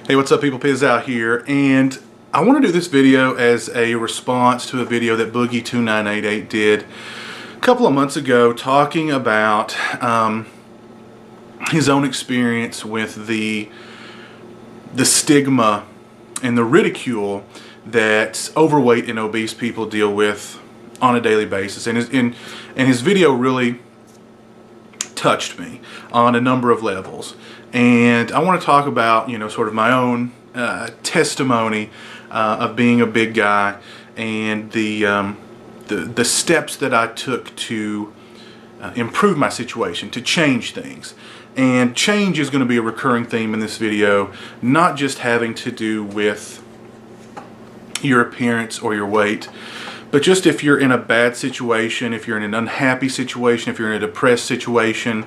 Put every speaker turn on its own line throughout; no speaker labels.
Hey, what's up people, Piz out here, and I want to do this video as a response to a video that Boogie2988 did a couple of months ago talking about his own experience with the stigma and the ridicule that overweight and obese people deal with on a daily basis. And his video really touched me on a number of levels. And I want to talk about, sort of my own testimony of being a big guy and the steps that I took to improve my situation, to change things. And change is going to be a recurring theme in this video, not just having to do with your appearance or your weight, but just if you're in a bad situation, if you're in an unhappy situation, if you're in a depressed situation,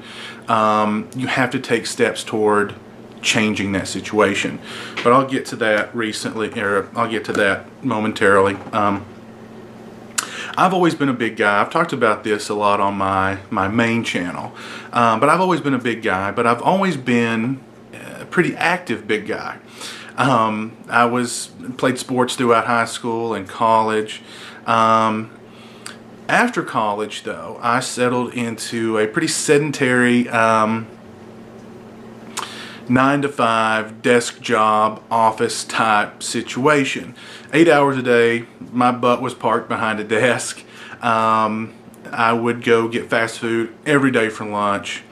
you have to take steps toward changing that situation. But I'll get to that I'll get to that momentarily. I've always been a big guy. I've talked about this a lot on my main channel, but I've always been a big guy, but I've always been a pretty active big guy. I played sports throughout high school and college. After college, though, I settled into a pretty sedentary 9-to-5 desk job, office type situation. 8 hours a day, my butt was parked behind a desk. I would go get fast food every day for lunch.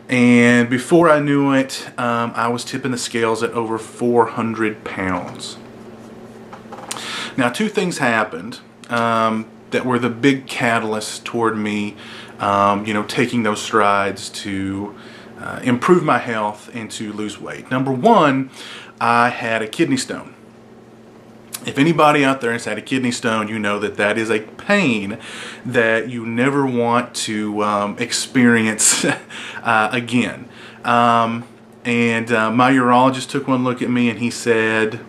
And before I knew it, I was tipping the scales at over 400 pounds. Now, two things happened that were the big catalysts toward me, taking those strides to improve my health and to lose weight. Number one, I had a kidney stone. If anybody out there has had a kidney stone, you know that that is a pain that you never want to experience again. My urologist took one look at me and he said,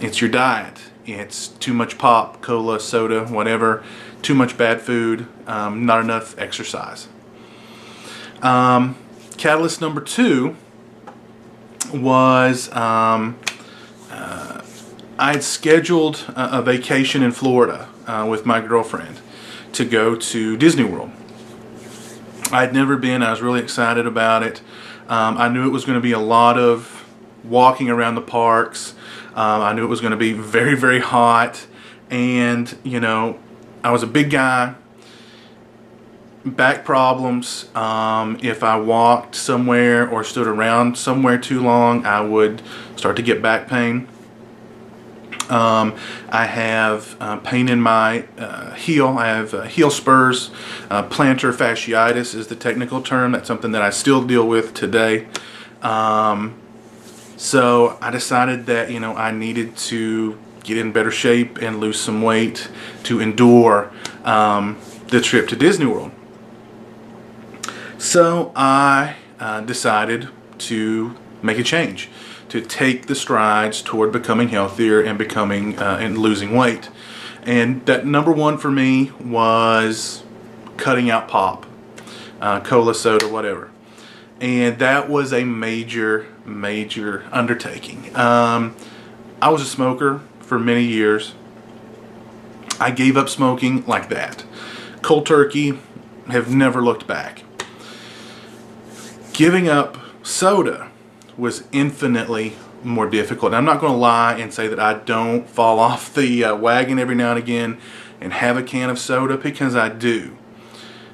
"It's your diet. It's too much pop, cola, soda, whatever, too much bad food, not enough exercise." Catalyst number two was I had scheduled a vacation in Florida with my girlfriend to go to Disney World. I had never been. I was really excited about it. I knew it was going to be a lot of walking around the parks. I knew it was going to be very, very hot. And, I was a big guy. Back problems. If I walked somewhere or stood around somewhere too long, I would start to get back pain. I have pain in my heel. I have heel spurs. Plantar fasciitis is the technical term. That's something that I still deal with today. So I decided that, I needed to get in better shape and lose some weight to endure the trip to Disney World. So I decided to make a change, to take the strides toward becoming healthier and and losing weight. And that number one for me was cutting out pop, cola, soda, whatever. And that was a major, major undertaking. I was a smoker for many years. I gave up smoking like that. Cold turkey, have never looked back. Giving up soda was infinitely more difficult. And I'm not going to lie and say that I don't fall off the wagon every now and again and have a can of soda, because I do.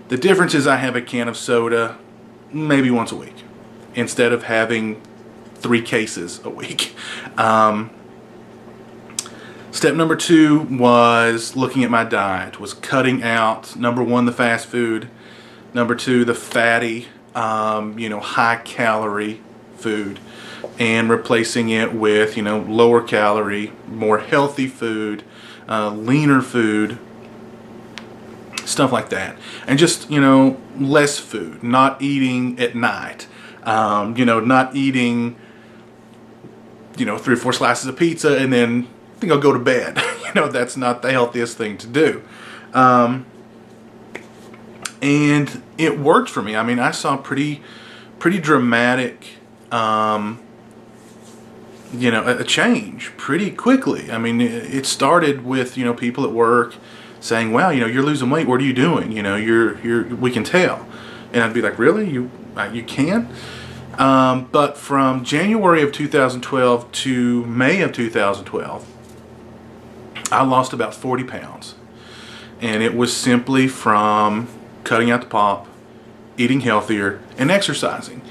The difference is I have a can of soda maybe once a week instead of having 3 cases a week. Step number two was looking at my diet, was cutting out, number one, the fast food, number two, the fatty, high calorie food, and replacing it with, lower calorie, more healthy food, leaner food, stuff like that. And just, less food, not eating at night, not eating, 3 or 4 slices of pizza and then I think I'll go to bed. That's not the healthiest thing to do. And it worked for me. I mean, I saw pretty dramatic a change pretty quickly. I mean, it started with, people at work saying, wow, you're losing weight. What are you doing? We can tell. And I'd be like, really? You can? But from January of 2012 to May of 2012, I lost about 40 pounds. And it was simply from cutting out the pop, eating healthier, and exercising.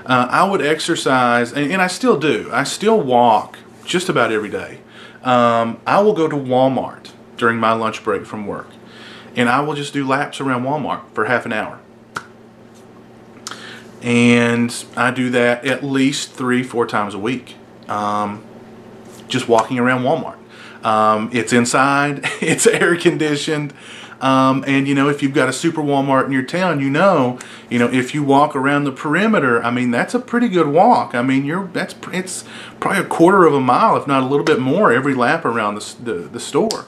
I would exercise, and I still do. I still walk just about every day. I will go to Walmart during my lunch break from work, and I will just do laps around Walmart for half an hour. And I do that at least 3-4 times a week, just walking around Walmart. It's inside, it's air conditioned, and if you've got a super Walmart in your town, if you walk around the perimeter, I mean, that's a pretty good walk. I mean, it's probably a quarter of a mile, if not a little bit more, every lap around the store.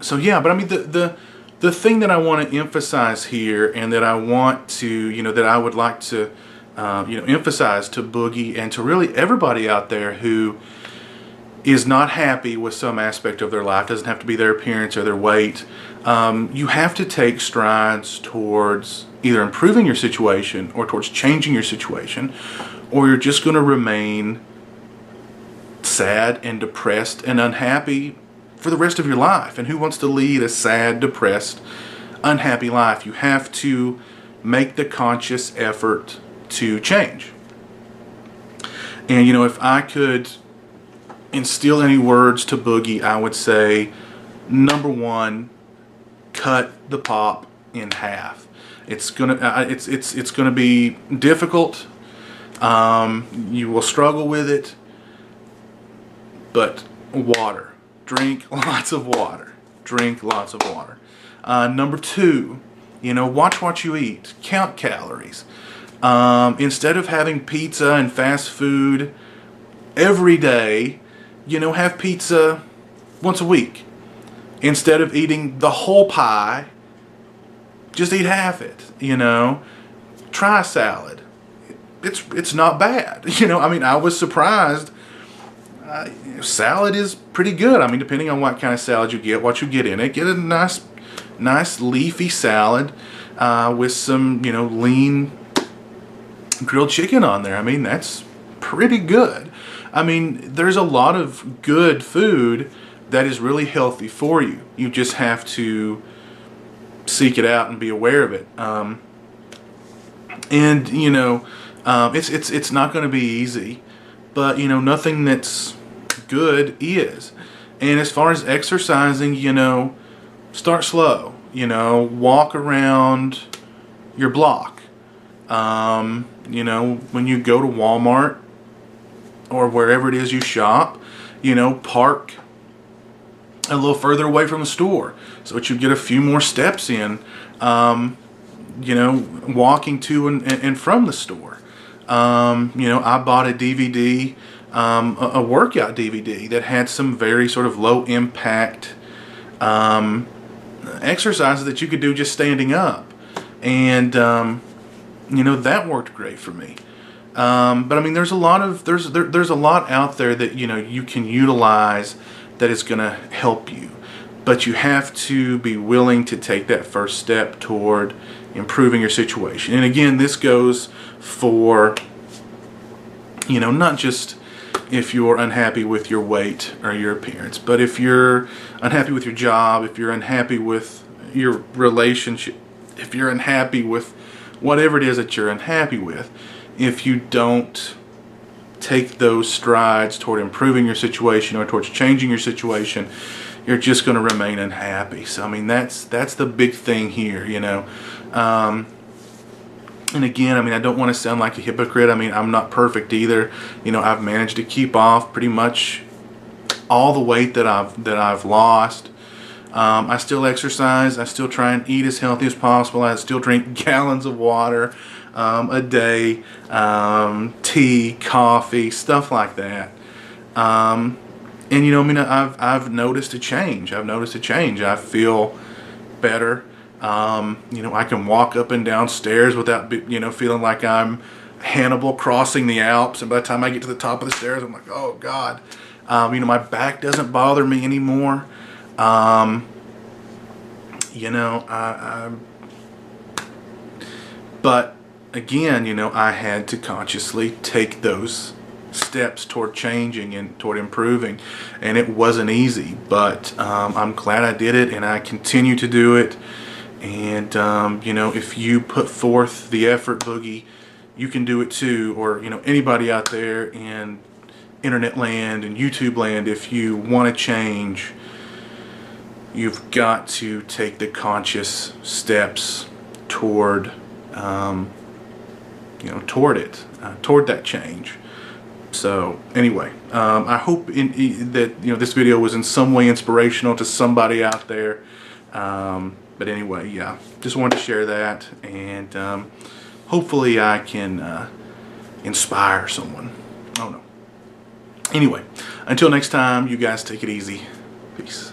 So yeah, but I mean, the thing that I want to emphasize here, and that I want to, that I would like to, emphasize to Boogie and to really everybody out there who is not happy with some aspect of their life, doesn't have to be their appearance or their weight, you have to take strides towards either improving your situation or towards changing your situation, or you're just going to remain sad and depressed and unhappy for the rest of your life. And who wants to lead a sad, depressed, unhappy life? You have to make the conscious effort to change. And if I could instill any words to Boogie, I would say, number one, cut the pop in half. It's gonna be difficult. You will struggle with it, but water. Drink lots of water. Drink lots of water. Number two, watch what you eat. Count calories. Instead of having pizza and fast food every day, have pizza once a week. Instead of eating the whole pie, just eat half it. Try a salad. It's not bad. I mean, I was surprised. Salad is pretty good. I mean, depending on what kind of salad you get, what you get in it. Get a nice leafy salad with some, lean grilled chicken on there. I mean, that's pretty good. I mean, there's a lot of good food that is really healthy for you. You just have to seek it out and be aware of it. It's not going to be easy, but nothing that's good is. And as far as exercising, start slow. Walk around your block. When you go to Walmart or wherever it is you shop, park a little further away from the store so that you get a few more steps in, walking to and from the store. I bought a DVD, a workout DVD that had some very sort of low impact exercises that you could do just standing up. And, that worked great for me. But I mean, there's a lot out there that, you can utilize that is going to help you. But you have to be willing to take that first step toward improving your situation. And again, this goes for, not just if you're unhappy with your weight or your appearance, but if you're unhappy with your job, if you're unhappy with your relationship, if you're unhappy with whatever it is that you're unhappy with, if you don't take those strides toward improving your situation or towards changing your situation, you're just going to remain unhappy. So I mean, that's the big thing here, and again, I mean, I don't want to sound like a hypocrite. I mean, I'm not perfect either. I've managed to keep off pretty much all the weight that I've lost. I still exercise. I still try and eat as healthy as possible. I still drink gallons of water a day, tea, coffee, stuff like that. And I've noticed a change. I feel better. I can walk up and down stairs without feeling like I'm Hannibal crossing the Alps, and by the time I get to the top of the stairs, I'm like, oh God. You know, my back doesn't bother me anymore. You know, but again, you know, I had to consciously take those steps toward changing and toward improving, and it wasn't easy, but I'm glad I did it, and I continue to do it. And you know, if you put forth the effort, Boogie, you can do it too. Or, you know, anybody out there in internet land and YouTube land, if you want to change, you've got to take the conscious steps toward you know, toward it, toward that change. So anyway, I hope that, you know, this video was in some way inspirational to somebody out there. But anyway, yeah, just wanted to share that, and hopefully I can inspire someone. I don't know. Anyway, until next time, you guys take it easy. Peace.